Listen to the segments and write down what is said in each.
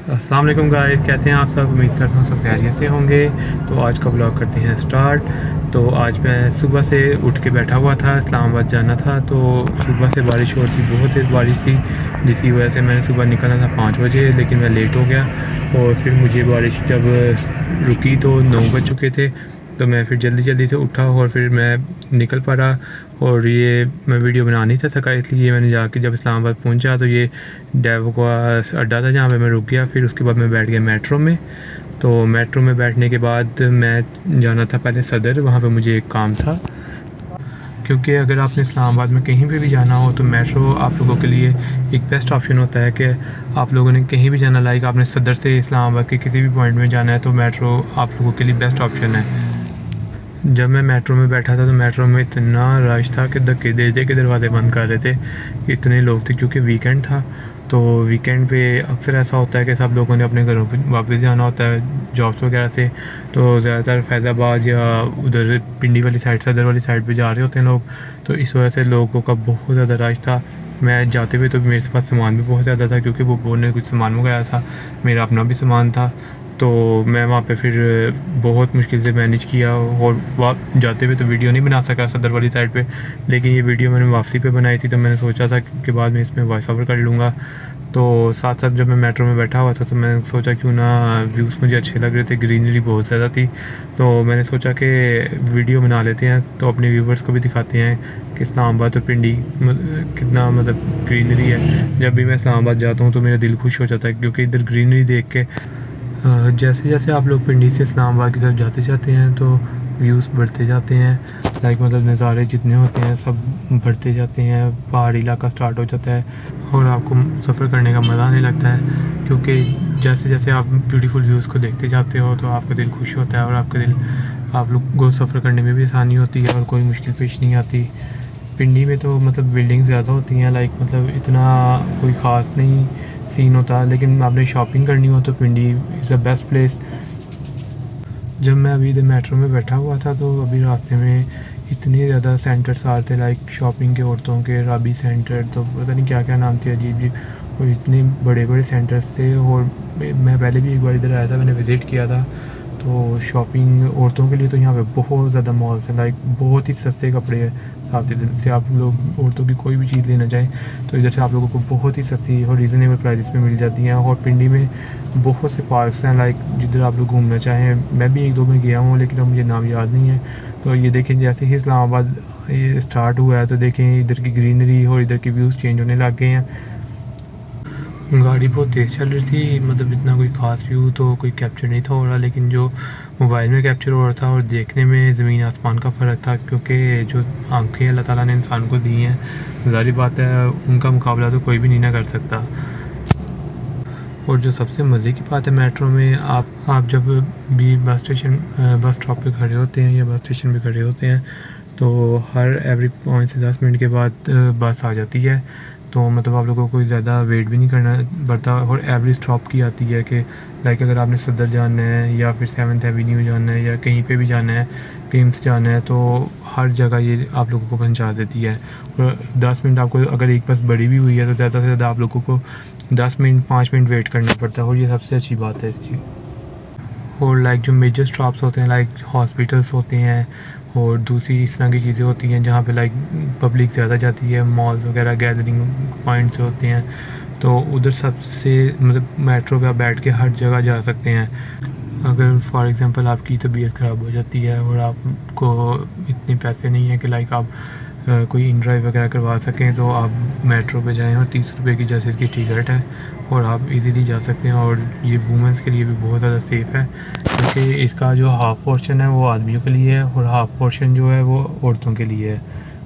अस्सलाम वालेकुम गाइस, कैसे हैं आप सब। उम्मीद करता हूँ सब खैरियत से होंगे। तो आज का व्लॉग करते हैं स्टार्ट। तो आज मैं सुबह से उठ के बैठा हुआ था, इस्लामाबाद जाना था। तो सुबह से बारिश हो रही थी, बहुत तेज़ बारिश थी, जिसकी वजह से मैंने सुबह निकलना था 5 बजे, लेकिन मैं लेट हो गया। और फिर मुझे बारिश जब रुकी तो 9 बज चुके थे। तो मैं फिर जल्दी जल्दी से उठा और फिर मैं निकल पड़ा। और ये मैं वीडियो बना नहीं था सका, इसलिए मैंने जाके जब इस्लामाबाद पहुंचा तो ये डेवो का अड्डा था जहाँ पे मैं रुक गया। फिर उसके बाद मैं बैठ गया मेट्रो में। तो मेट्रो में बैठने के बाद मैं जाना था पहले सदर, वहाँ पे मुझे एक काम था। क्योंकि अगर आपने इस्लामाबाद में कहीं पे भी जाना हो तो मेट्रो आप लोगों के लिए एक बेस्ट ऑप्शन होता है कि आप लोगों ने कहीं भी जाना, लाइक आपने सदर से इस्लामाबाद के किसी भी पॉइंट में जाना है तो मेट्रो आप लोगों के लिए बेस्ट ऑप्शन है। जब मैं मेट्रो में बैठा था तो मेट्रो में इतना रश था कि धक्के दे के दरवाज़े बंद कर रहे थे, इतने लोग थे। क्योंकि वीकेंड था, तो वीकेंड पे अक्सर ऐसा होता है कि सब लोगों ने अपने घरों पे वापस जाना होता है जॉब्स वगैरह से। तो ज़्यादातर फैज़ाबाद या उधर पिंडी वाली साइड, सदर वाली साइड पे जा रहे होते हैं लोग। तो इस वजह से लोगों का बहुत ज़्यादा रश था। मैं जाते हुए तो मेरे पास सामान भी बहुत ज़्यादा था, क्योंकि वो ने कुछ सामान मंगाया था, मेरा अपना भी सामान था। तो मैं वहाँ पे फिर बहुत मुश्किल से मैनेज किया। और वहाँ जाते हुए तो वीडियो नहीं बना सका सदर वाली साइड पे, लेकिन ये वीडियो मैंने वापसी पे बनाई थी। तो मैंने सोचा था कि बाद में इसमें वॉइस ओवर कर लूँगा। तो साथ साथ जब मैं मेट्रो में बैठा हुआ था तो मैंने सोचा क्यों ना व्यूज़ मुझे अच्छे लग रहे थे, ग्रीनरी बहुत ज़्यादा थी। तो मैंने सोचा कि वीडियो बना लेते हैं तो अपने व्यूवर्स को भी दिखाते हैं कि इस्लामाबाद और पिंडी कितना मतलब ग्रीनरी है। जब भी मैं इस्लामाबाद जाता हूँ तो मेरा दिल खुश हो जाता है, क्योंकि इधर ग्रीनरी देख के जैसे जैसे आप लोग पिंडी से इस्लामाबाद की तरफ जाते जाते हैं तो व्यूज़ बढ़ते जाते हैं। लाइक मतलब नज़ारे जितने होते हैं सब बढ़ते जाते हैं, पहाड़ी इलाका स्टार्ट हो जाता है और आपको सफ़र करने का मज़ा आने लगता है। क्योंकि जैसे जैसे आप ब्यूटीफुल व्यूज़ को देखते जाते हो तो आपका दिल खुश होता है और आपका दिल, आप लोग को सफ़र करने में भी आसानी होती है और कोई मुश्किल पेश नहीं आती। पिंडी में तो मतलब बिल्डिंग ज़्यादा होती हैं, लाइक मतलब इतना कोई ख़ास नहीं सीन होता। लेकिन आपने शॉपिंग करनी हो तो पिंडी इज़ द बेस्ट प्लेस। जब मैं अभी इधर मेट्रो में बैठा हुआ था तो अभी रास्ते में इतने ज़्यादा सेंटर्स आ रहे थे, लाइक शॉपिंग के, औरतों के, राबी सेंटर, तो पता नहीं क्या क्या नाम थे अजीब अजीब। और इतने बड़े बड़े सेंटर्स थे। और मैं पहले भी एक बार इधर आया था, मैंने विज़िट किया था। तो शॉपिंग औरतों के लिए तो यहाँ पे बहुत ज़्यादा मॉल्स हैं, लाइक बहुत ही सस्ते कपड़े हैं। साथ इधर से आप लोग औरतों की कोई भी चीज़ लेना चाहें तो इधर से आप लोगों को बहुत ही सस्ती और रीज़नेबल प्राइसेस में मिल जाती हैं। और पिंडी में बहुत से पार्क्स हैं, लाइक जिधर आप लोग घूमना चाहें। मैं भी एक दो में गया हूँ लेकिन अब मुझे नाम याद नहीं है। तो ये देखें, जैसे ही इस्लामाबाद ये स्टार्ट हुआ है तो देखें इधर की ग्रीनरी और इधर के व्यूज़ चेंज होने लग गए हैं। गाड़ी बहुत तेज़ चल रही थी, मतलब इतना कोई ख़ास व्यू तो कोई कैप्चर नहीं था हो रहा, लेकिन जो मोबाइल में कैप्चर हो रहा था और देखने में ज़मीन आसमान का फ़र्क था। क्योंकि जो आँखें अल्लाह ताला ने इंसान को दी हैं, ज़ाहिर बात है उनका मुकाबला तो कोई भी नहीं ना कर सकता। और जो सबसे मज़े की बात है मेट्रो में, आप जब भी बस स्टेशन बस स्टॉप पे खड़े होते हैं या बस स्टेशन पे खड़े होते हैं तो हर एवरी 5 से 10 मिनट के बाद बस आ जाती है। तो मतलब आप लोगों को कोई ज़्यादा वेट भी नहीं करना पड़ता। और एवरी स्टॉप की आती है कि लाइक अगर आपने सदर जाना है या फिर 7th एवेन्यू जाना है या कहीं पे भी जाना है, पीम्स जाना है, तो हर जगह ये आप लोगों को पहुंचा देती है। और 10 मिनट आपको, अगर एक बस बड़ी भी हुई है तो ज़्यादा से ज़्यादा आप लोगों को 10 मिनट 5 मिनट वेट करना पड़ता है। और ये सबसे अच्छी बात है इस चीज़। और लाइक जो मेजर स्टॉप्स होते हैं, लाइक हॉस्पिटल्स होते हैं और दूसरी इस तरह की चीज़ें होती हैं जहाँ पे लाइक पब्लिक ज़्यादा जाती है, मॉल्स वगैरह गैदरिंग पॉइंट्स होते हैं, तो उधर सबसे मतलब मेट्रो पे आप बैठ के हर जगह जा सकते हैं। अगर फॉर एग्ज़ाम्पल आपकी तबीयत ख़राब हो जाती है और आपको इतने पैसे नहीं है कि लाइक आप कोई इन ड्राइव वगैरह करवा सकें, तो आप मेट्रो पे जाएं और 30 रुपये की जैसे इसकी टिकट है और आप इजीली जा सकते हैं। और ये वुमेंस के लिए भी बहुत ज़्यादा सेफ़ है, क्योंकि इसका जो हाफ़ पोर्शन है वो आदमियों के लिए है और हाफ़ पोर्शन जो है वो औरतों के लिए है।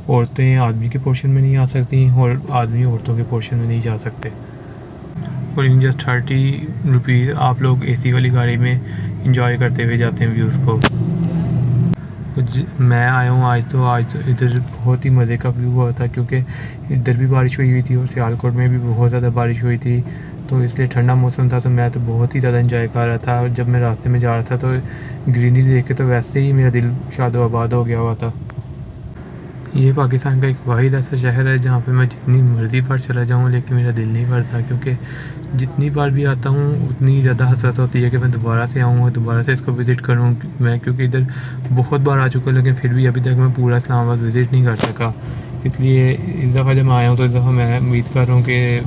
औरतें आदमी के पोर्शन में नहीं आ सकती और आदमी औरतों के पोर्शन में नहीं जा सकते। और इन जस्ट 30 रुपीज़ आप लोग एसी वाली गाड़ी में इंजॉय करते हुए जाते हैं व्यूज़ को। मैं आया हूँ आज तो इधर बहुत ही मज़े का व्यू हुआ था, क्योंकि इधर भी बारिश हुई थी और सियालकोट में भी बहुत ज़्यादा बारिश हुई थी। तो इसलिए ठंडा मौसम था तो मैं तो बहुत ही ज़्यादा इंजॉय कर रहा था। और जब मैं रास्ते में जा रहा था तो ग्रीनरी देख के तो वैसे ही मेरा दिल शादो आबाद हो गया हुआ था। ये पाकिस्तान का एक वाहिद ऐसा शहर है जहाँ पे मैं जितनी मर्ज़ी बार चला जाऊँ लेकिन मेरा दिल नहीं भरता, क्योंकि जितनी बार भी आता हूँ उतनी ज़्यादा हसरत होती है कि मैं दोबारा से आऊँ और दोबारा से इसको विज़िट करूँ मैं, क्योंकि इधर बहुत बार आ चुका हूँ लेकिन फिर भी अभी तक मैं पूरा इस्लामाबाद विज़िट नहीं कर सका। इसलिए इस दफ़ा जब मैं आया हूँ तो इस दफ़ा मैं उम्मीद कर रहा हूँ कि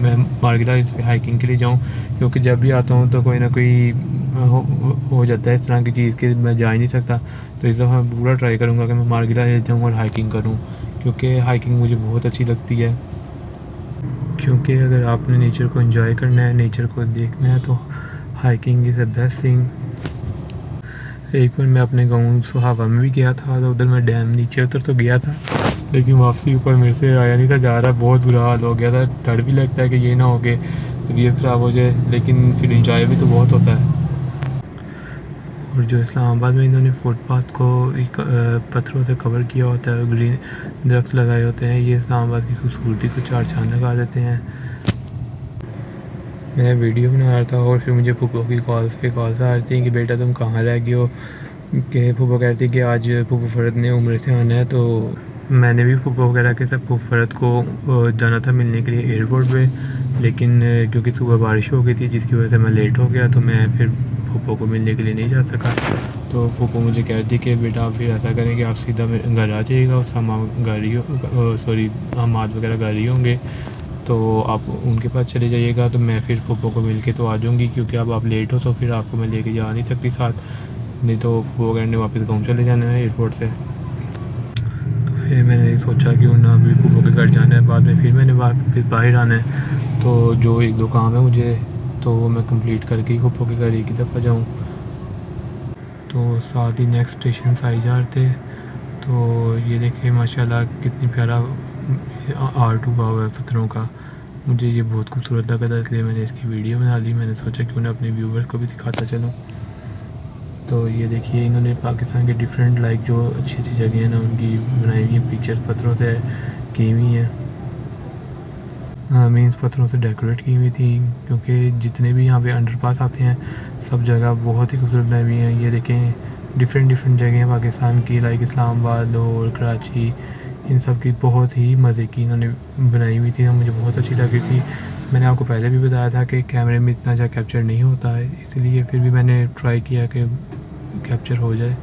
मैं मार्गिला हिल्स पे हाइकिंग के लिए जाऊँ, क्योंकि जब भी आता हूँ तो कोई ना कोई हो जाता है इस तरह की चीज़ कि मैं जा ही नहीं सकता। तो इस दफ़ा मैं पूरा ट्राई करूँगा कि मैं मार्गिला हिल्स जाऊँ और हाइकिंग करूँ, क्योंकि हाइकिंग मुझे बहुत अच्छी लगती है। क्योंकि अगर आपने नेचर को एंजॉय करना है, नेचर को देखना है, तो hiking is the best thing. एक बार मैं अपने गाँव सुहावा में भी गया था, तो उधर मैं डैम नीचे उतर तो गया था लेकिन वापसी ऊपर मेरे से आया नहीं था जा रहा, बहुत बुरा हाल हो गया था। डर भी लगता है कि ये ना हो कि तबीयत ख़राब हो जाए, लेकिन फिर इंजॉय भी तो बहुत होता है। और जो इस्लामाबाद में इन्होंने फुटपाथ को पत्थरों से कवर किया होता है, ग्रीन दरख्त लगाए होते हैं, ये इस्लामाबाद की खूबसूरती को चार चाँद लगा देते हैं। मैं वीडियो बना रहा था और फिर मुझे फूफो की कॉल्स पे कॉल्स आ रही थी कि बेटा तुम कहाँ रह गए हो, कि फूफो कहती कि आज फूफो फरद ने उम्र से आना है। तो मैंने भी फूफो वगैरह के सब फूफो फरद को जाना था मिलने के लिए एयरपोर्ट पे, लेकिन क्योंकि सुबह बारिश हो गई थी जिसकी वजह से मैं लेट हो गया, तो मैं फिर फूफो को मिलने के लिए नहीं जा सका। तो फूफो मुझे कह दी कि बेटा आप फिर ऐसा करें कि आप सीधा मेरे घर आ जाइएगा, उस हम हमाद वगैरह घर ही होंगे, तो आप उनके पास चले जाइएगा। तो मैं फिर फूफो को मिल के तो आ जाऊँगी, क्योंकि अब आप लेट हो तो फिर आपको मैं लेके जा नहीं सकती साथ, नहीं तो फूफो कहने वापस गाँव चले जाना है एयरपोर्ट से। तो फिर मैंने सोचा कि ना अभी फूफो के घर जाना है, बाद में फिर मैंने फिर बाहर आना है, तो जो एक दो काम है मुझे तो वो मैं कंप्लीट करके ही फूफो के घर एक ही दफ़ा जाऊँ। तो साथ ही नेक्स्ट स्टेशन आई जा रहे थे। तो ये देखिए माशाल्लाह कितनी प्यारा आर्ट हुआ हुआ है पत्थरों का, मुझे ये बहुत खूबसूरत लगा था, इसलिए मैंने इसकी वीडियो बना ली। मैंने सोचा क्यों ना अपने व्यूवर्स को भी दिखाता चलूँ। तो ये देखिए इन्होंने पाकिस्तान के डिफरेंट लाइक जो अच्छी अच्छी जगह हैं ना उनकी बनाई हुई हैं पिक्चर पत्थरों से की हुई हैं, मीन्स पत्थरों से डेकोरेट की हुई थी, क्योंकि जितने भी यहाँ पे अंडरपास आते हैं सब जगह बहुत ही खूबसूरत बनाई हुई हैं। ये देखें डिफरेंट जगह हैं पाकिस्तान की, लाइक इस्लामाबाद, लाहौर, कराची, इन सब की बहुत ही मज़े की इन्होंने बनाई हुई थी, मुझे बहुत अच्छी लगी थी। मैंने आपको पहले भी बताया था कि कैमरे में इतना ज़्यादा कैप्चर नहीं होता है, इसलिए फिर भी मैंने ट्राई किया कि कैप्चर हो जाए।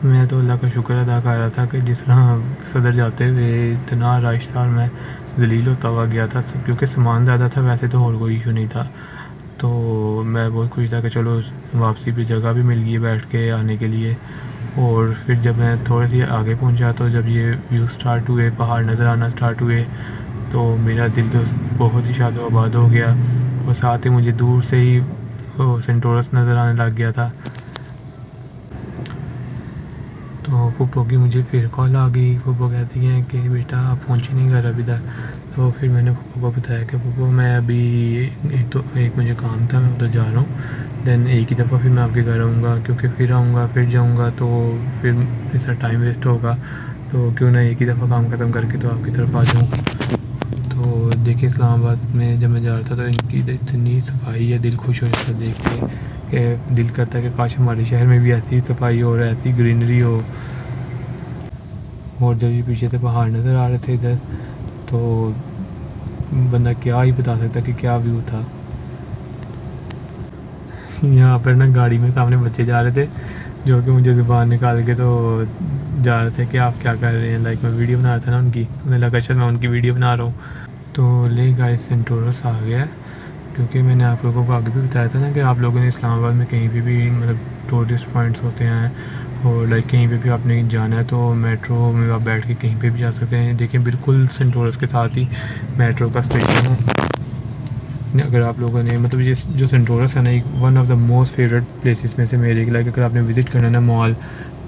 मैं तो अल्लाह का शुक्र अदा कर रहा था कि जिस तरह सदर जाते हुए इतना रश था और मैं ज़लील होता हुआ गया था सब, क्योंकि सामान ज़्यादा था, वैसे तो और कोई इशू नहीं था। तो मैं बहुत खुश था कि चलो वापसी पे जगह भी मिल गई बैठ के आने के लिए। और फिर जब मैं थोड़ी सी आगे पहुंचा तो जब ये व्यू स्टार्ट हुए, पहाड़ नज़र आना स्टार्ट हुए, तो मेरा दिल तो बहुत ही शादो आबाद हो गया। और साथ ही मुझे दूर से ही सेंटोरस नज़र आने लग गया था। तो फूफो की मुझे फिर कॉल आ गई, फूफो कहती हैं कि बेटा आप पहुँचे नहीं घर अभी तक। तो फिर मैंने फूफो को बताया कि फूफो मैं अभी एक मुझे काम था, मैं उधर जा रहा हूँ, देन एक ही दफ़ा फिर मैं आपके घर आऊँगा, क्योंकि फिर आऊँगा फिर जाऊँगा तो फिर ऐसा टाइम वेस्ट होगा, तो क्यों ना एक ही दफ़ा काम ख़त्म करके तो आपकी तरफ आ जाऊँ। तो देखिए इस्लामाबाद में जब मैं जा रहा था तो इनकी इतनी सफाई है, दिल खुश हो जाता है देख के, कि दिल करता है कि काश हमारे शहर में भी ऐसी सफाई हो और ऐसी ग्रीनरी हो। और जब ये पीछे से पहाड़ नज़र आ रहे थे इधर, तो बंदा क्या ही बता सकता कि क्या व्यू था। यहाँ पर ना गाड़ी में सामने बच्चे जा रहे थे जो कि मुझे ज़ुबान निकाल के तो जा रहे थे कि आप क्या कर रहे हैं, लाइक मैं वीडियो बना रहा था ना उनकी, उन्हें लगा शायद मैं उनकी वीडियो बना रहा हूँ। तो ले गाइस सेंटोरस आ गया है, क्योंकि मैंने आप लोगों को आगे भी बताया था ना कि आप लोगों ने इस्लामाबाद में कहीं भी मतलब टूरिस्ट पॉइंट्स होते हैं और लाइक कहीं पे भी आपने जाना है तो मेट्रो में आप बैठ के कहीं पे भी जा सकते हैं। देखिए बिल्कुल सेंटोरस के साथ ही मेट्रो का स्टेशन है। अगर आप लोगों ने मतलब ये जो सेंटोरस है ना, एक one of the most favourite places में से मेरे, लाइक अगर आपने विज़िट करना है ना मॉल,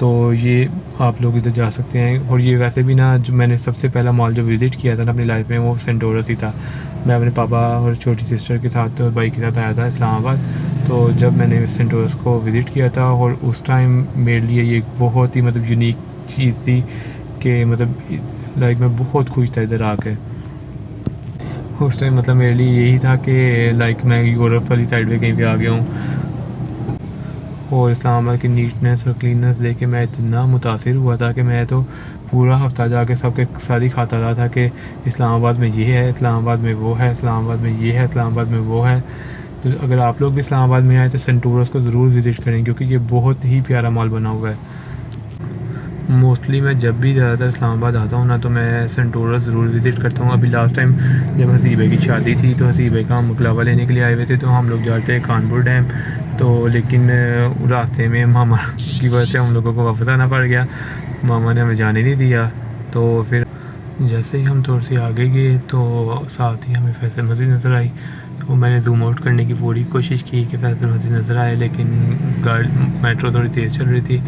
तो ये आप लोग इधर जा सकते हैं। और ये वैसे भी ना जो मैंने सबसे पहला मॉल जो विज़िट किया था ना अपनी लाइफ में वो सेंटोरस ही था। मैं अपने पापा और छोटी सिस्टर के साथ और भाई के साथ आया था इस्लामाबाद, तो जब मैंने सेंटोरस को विज़िट किया था और उस टाइम मेरे लिए ये बहुत ही मतलब यूनिक चीज़ थी कि मतलब लाइक मैं बहुत खुश था इधर आकर। उस टाइम मतलब मेरे लिए यही था कि लाइक मैं यूरोप वाली साइड पे कहीं पे आ गया हूँ। और इस्लामाबाद की नीटनेस और क्लीननेस देख के मैं इतना मुतासिर हुआ था कि मैं तो पूरा हफ्ता जाके सबके साथ ही खाता रहा था कि इस्लामाबाद में ये है, इस्लामाबाद में वो है, इस्लामाबाद में ये है, इस्लामाबाद में वो है। तो अगर आप लोग भी इस्लामाबाद में आए तो सेंटोरस को ज़रूर विज़िट करें, क्योंकि ये बहुत ही प्यारा मॉल बना हुआ है। मोस्टली मैं जब भी ज़्यादातर इस्लामाबाद आता हूँ ना, तो मैं सेंटोरस ज़रूर विज़िट करता हूँ। अभी लास्ट टाइम जब हसीब भाई की शादी थी, तो हसीब भाई का हम मुकलावा लेने के लिए आए हुए थे, तो हम लोग जाते हैं कानपुर डैम। तो लेकिन रास्ते में मामा की वजह से हम लोगों को वापस आना पड़ गया, मामा ने हमें जाने नहीं दिया। तो फिर जैसे ही हम थोड़ी सी आगे गए तो साथ ही हमें फैसल मस्जिद नज़र आई। तो मैंने जूम आउट करने की पूरी कोशिश की कि फैसल मस्जिद नज़र आए, लेकिन गाड़ी मेट्रो थोड़ी तेज़ चल रही थी,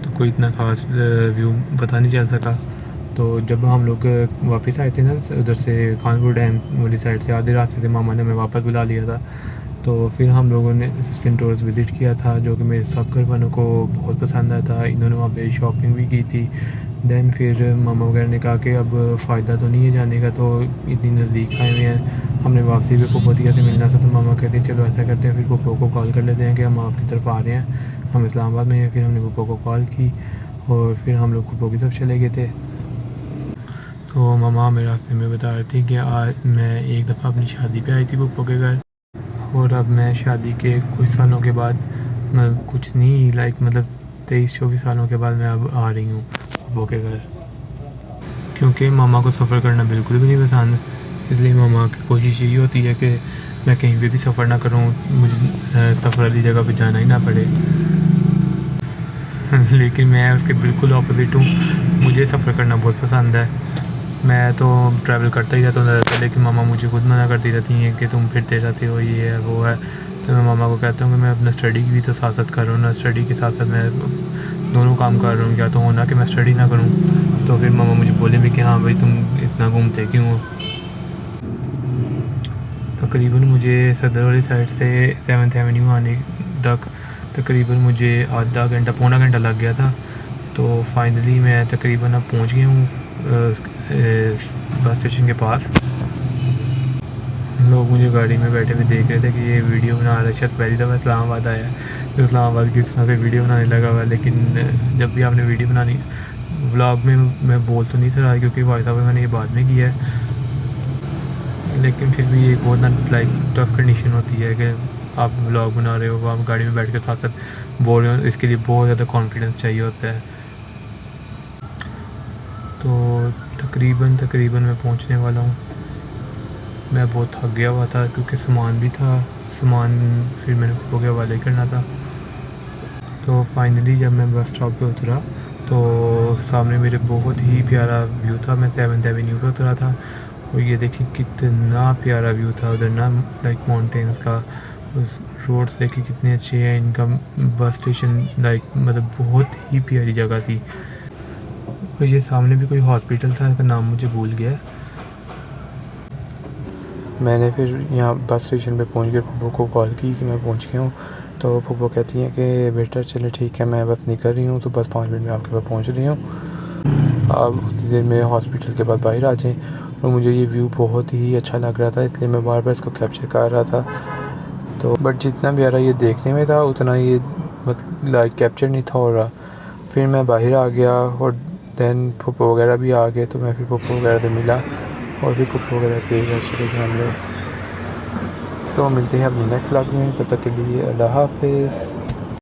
तो कोई इतना ख़ास व्यू पता नहीं चल सका। तो जब हम लोग वापस आए थे ना उधर से कानपुर डैम वाली साइड से, आधे रास्ते से मामा ने हमें वापस बुला लिया था। तो फिर हम लोगों ने सेंटोरस विज़िट किया था, जो कि मेरे सब घर वालों को बहुत पसंद आया था। इन्होंने वहाँ पे शॉपिंग भी की थी। दैन फिर मामा वगैरह ने कहा कि अब फ़ायदा तो नहीं है जाने का, तो इतनी नज़दीक आए हुए हैं, हमने वापसी भी फूफो दिया से मिलना था। तो मामा कहते हैं चलो ऐसा करते हैं, फिर फूफो को कॉल कर लेते हैं कि हम आपकी तरफ आ रहे हैं, हम इस्लामाबाद में हैं। फिर हमने फूफो को कॉल की और फिर हम लोग फूफो की तरफ चले गए थे। तो मामा मेरे रास्ते में बता रहे थे कि आज मैं एक दफ़ा अपनी शादी पे आई थी फूफो के घर, और अब मैं शादी के कुछ सालों के बाद, कुछ नहीं मतलब 23-24 सालों के बाद मैं अब आ रही हूँ फूफो के घर। क्योंकि मामा को सफ़र करना बिल्कुल भी नहीं पसंद, इसलिए मामा की कोशिश यही होती है कि मैं कहीं पे भी सफ़र ना करूँ, मुझे सफ़र वाली जगह पे जाना ही ना पड़े। लेकिन मैं उसके बिल्कुल ऑपोजिट हूँ, मुझे सफ़र करना बहुत पसंद है। मैं तो ट्रैवल करता ही रहता हूँ, लेकिन मामा मुझे खुद मना करती रहती हैं कि तुम फिरते रहते हो, ये है वो है। तो मैं मामा को कहता हूँ कि मैं अपना स्टडी की भी तो साथ साथ कर रहा हूँ ना, स्टडी के साथ साथ मैं दोनों काम कर रहा हूँ, या तो होना कि मैं स्टडी ना करूँ। तो फिर मामा मुझे बोले भी कि हाँ भाई तुम इतना घूमते क्यों हो। तकरीबन मुझे सदर वाली साइड से 7th एवेन्यू आने तक तकरीबन मुझे आधा घंटा पौना घंटा लग गया था। तो फाइनली मैं तकरीबन अब पहुंच गया हूँ बस स्टेशन के पास। लोग मुझे गाड़ी में बैठे हुए देख रहे थे कि ये वीडियो बना रहा है, शायद पहली दफ़ा इस्लामाबाद आया है तो इस्लामाबाद की इस तरह से वीडियो बनाने लगा हुआ है। लेकिन जब भी आपने वीडियो बनानी व्लॉग में, मैं बोल तो नहीं रहा क्योंकि वॉइस ओवर मैंने ये बाद में किया है, लेकिन फिर भी एक बहुत ना टफ़ कंडीशन होती है कि आप व्लॉग बना रहे हो, आप गाड़ी में बैठ कर साथ साथ बोल रहे हो, इसके लिए बहुत ज़्यादा कॉन्फिडेंस चाहिए होता है। तो तकरीबन मैं पहुंचने वाला हूँ। मैं बहुत थक गया हुआ था क्योंकि सामान भी था, सामान फिर मैंने फूफो के हवाले करना था। तो फाइनली जब मैं बस स्टॉप पे उतरा तो सामने मेरे बहुत ही प्यारा व्यू था। मैं 7th एवेन्यू पे उतरा था और ये देखिए कितना प्यारा व्यू था उधर ना, माउंटेन्स का। उस रोड्स देखिए कितने अच्छे हैं, इनका बस स्टेशन मतलब बहुत ही प्यारी जगह थी। और ये सामने भी कोई हॉस्पिटल था, इसका नाम मुझे भूल गया। मैंने फिर यहाँ बस स्टेशन पे पहुँच कर फूफो को कॉल की कि मैं पहुँच गया हूँ। तो फूफो कहती हैं कि बेटा चले ठीक है, मैं बस निकल रही हूँ, तो बस 5 मिनट में आपके पास पहुँच रही हूँ, आप उतनी देर में हॉस्पिटल के बाद बाहर आ जाएँ। और मुझे ये व्यू बहुत ही अच्छा लग रहा था, इसलिए मैं बार बार इसको कैप्चर कर रहा था। तो बट जितना प्यारा ये देखने में था उतना ये कैप्चर नहीं था हो रहा। फिर मैं बाहर आ गया और दैन फूफो वगैरह भी आ गए, तो मैं फिर फूफो वगैरह से मिला और फिर फूफो वगैरह के घर चले गए हम लोग। तो मिलते हैं अपने नेक्स्ट व्लॉग में, तब तक के लिए अल्लाह हाफ़िज़।